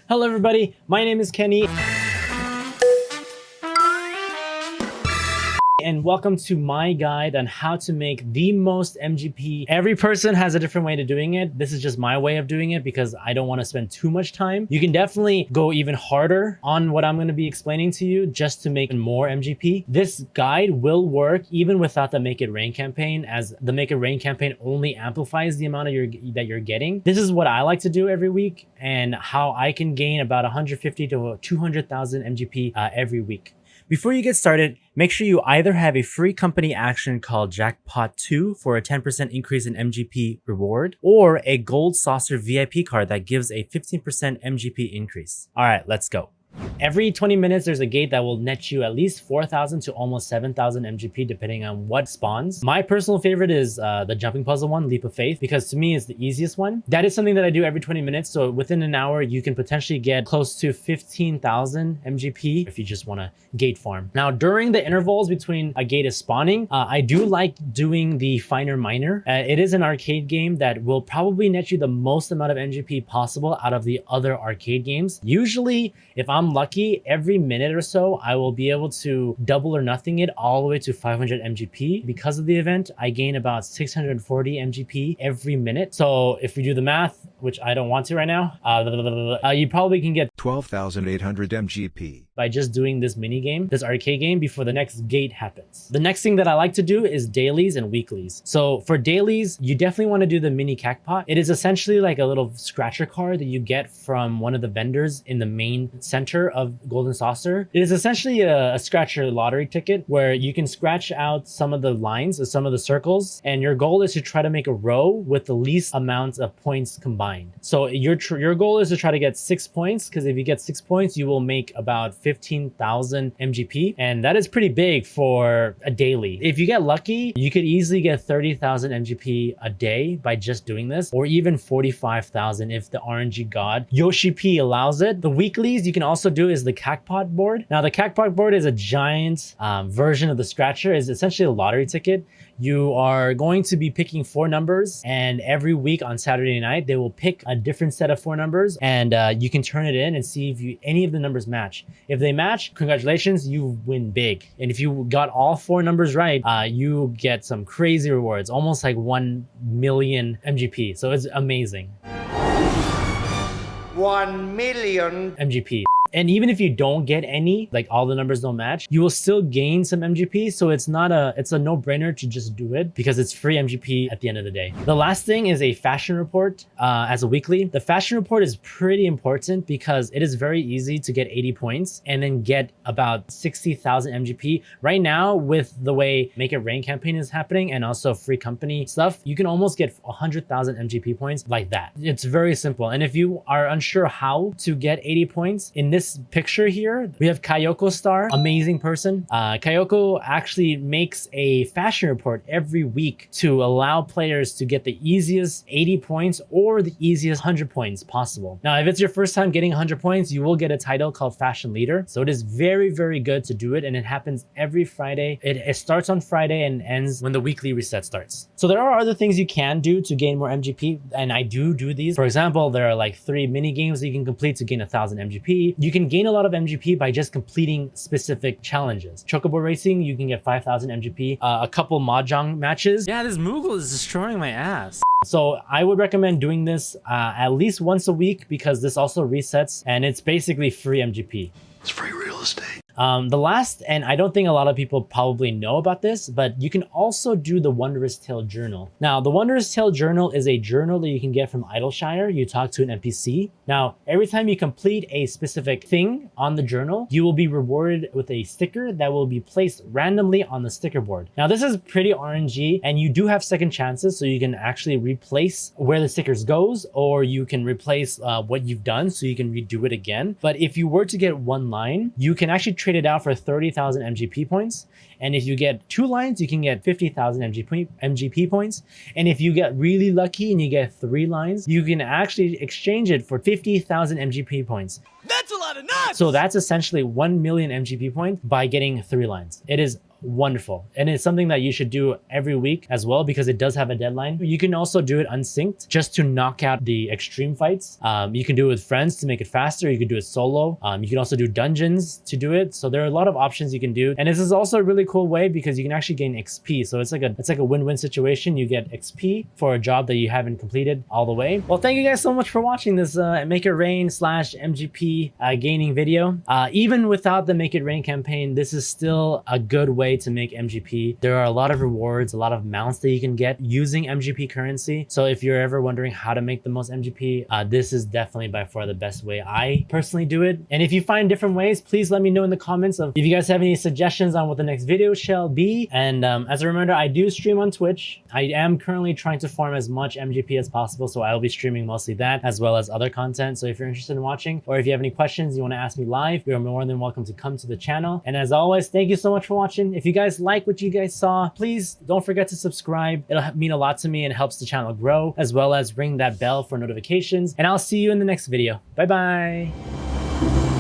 Hello everybody, my name is Kenny. And welcome to my guide on how to make the most MGP. Every person has a different way to doing it. This is just my way of doing it because I don't want to spend too much time. You can definitely go even harder on what I'm going to be explaining to you just to make more MGP. This guide will work even without the Make It Rain campaign, as the Make It Rain campaign only amplifies the amount that you're getting. This is what I like to do every week and how I can gain about 150 to 200,000 MGP every week. Before you get started, make sure you either have a free company action called Jackpot 2 for a 10% increase in MGP reward, or a gold saucer VIP card that gives a 15% MGP increase. All right, let's go. Every 20 minutes, there's a gate that will net you at least 4,000 to almost 7,000 MGP, depending on what spawns. My personal favorite is the jumping puzzle one, Leap of Faith, because to me, it's the easiest one. That is something that I do every 20 minutes. So within an hour, you can potentially get close to 15,000 MGP if you just want to gate farm. Now, during the intervals between a gate is spawning, I do like doing the Finer Miner. It is an arcade game that will probably net you the most amount of MGP possible out of the other arcade games. Usually, if I'm lucky, every minute or so, I will be able to double or nothing it all the way to 500 MGP. Because of the event, I gain about 640 MGP every minute. So if we do the math, which I don't want to right now, you probably can get 12,800 MGP by just doing this mini game, this arcade game, before the next gate happens. The next thing that I like to do is dailies and weeklies. So for dailies, you definitely want to do the Mini-Cactpot. It is essentially like a little scratcher card that you get from one of the vendors in the main center of Golden Saucer. It is essentially a scratcher lottery ticket where you can scratch out some of the lines or some of the circles, and your goal is to try to make a row with the least amount of points combined. So your goal is to try to get 6 points, because if you get 6 points, you will make about 15,000 MGP, and that is pretty big for a daily. If you get lucky, you could easily get 30,000 MGP a day by just doing this, or even 45,000 if the RNG god Yoshi P allows it. The weeklies you can also do is the Cactpot board. Now the Cactpot board is a giant version of the scratcher. It's essentially a lottery ticket. You are going to be picking 4 numbers, and every week on Saturday night, they will pick a different set of 4 numbers, and you can turn it in and see if any of the numbers match. If they match, congratulations, you win big. And if you got all 4 numbers right, you get some crazy rewards, almost like 1 million MGP. So it's amazing. 1 million MGP. And even if you don't get any, like all the numbers don't match, you will still gain some MGP. So it's a no-brainer to just do it because it's free MGP at the end of the day. The last thing is a fashion report as a weekly. The fashion report is pretty important because it is very easy to get 80 points and then get about 60,000 MGP. Right now, with the way Make It Rain campaign is happening and also free company stuff, you can almost get 100,000 MGP points like that. It's very simple. And if you are unsure how to get 80 points, in this picture here, we have Kayoko Star, amazing person. Kayoko actually makes a fashion report every week to allow players to get the easiest 80 points or the easiest 100 points possible. Now, if it's your first time getting 100 points, you will get a title called Fashion Leader. So it is very, very good to do it, and it happens every Friday. It starts on Friday and ends when the weekly reset starts. So there are other things you can do to gain more MGP, and I do these. For example, there are like 3 mini games that you can complete to gain 1,000 MGP. You can gain a lot of MGP by just completing specific challenges. Chocobo racing, you can get 5,000 MGP. A couple mahjong matches. Yeah, this Moogle is destroying my ass. So I would recommend doing this at least once a week because this also resets and it's basically free MGP. It's free real estate. The last, and I don't think a lot of people probably know about this, but you can also do the Wondrous Tail journal. Now, the Wondrous Tail journal is a journal that you can get from Idleshire. You talk to an NPC. Now, every time you complete a specific thing on the journal, you will be rewarded with a sticker that will be placed randomly on the sticker board. Now, this is pretty RNG, and you do have second chances, so you can actually replace where the stickers goes, or you can replace what you've done, so you can redo it again. But if you were to get 1 line, you can actually trade it out for 30,000 MGP points. And if you get 2 lines, you can get 50,000 MGP points. And if you get really lucky and you get 3 lines, you can actually exchange it for 50,000 MGP points. That's a lot of nuts! So that's essentially 1 million MGP points by getting 3 lines. It is wonderful. And it's something that you should do every week as well, because it does have a deadline. You can also do it unsynced just to knock out the extreme fights. You can do it with friends to make it faster. You can do it solo. You can also do dungeons to do it. So there are a lot of options you can do. And this is also a really cool way because you can actually gain XP. So it's like a win-win situation. You get XP for a job that you haven't completed all the way. Well, thank you guys so much for watching this Make It Rain / MGP gaining video. Even without the Make It Rain campaign, this is still a good way to make MGP. There are a lot of rewards, a lot of mounts that you can get using MGP currency. So if you're ever wondering how to make the most MGP, this is definitely by far the best way I personally do it. And if you find different ways, please let me know in the comments of if you guys have any suggestions on what the next video shall be. And as a reminder, I do stream on Twitch. I am currently trying to farm as much MGP as possible, so I will be streaming mostly that as well as other content. So if you're interested in watching, or if you have any questions you want to ask me live, you're more than welcome to come to the channel. And as always, thank you so much for watching. If you guys like what you guys saw, please don't forget to subscribe. It'll mean a lot to me and helps the channel grow, as well as ring that bell for notifications. And I'll see you in the next video. Bye bye.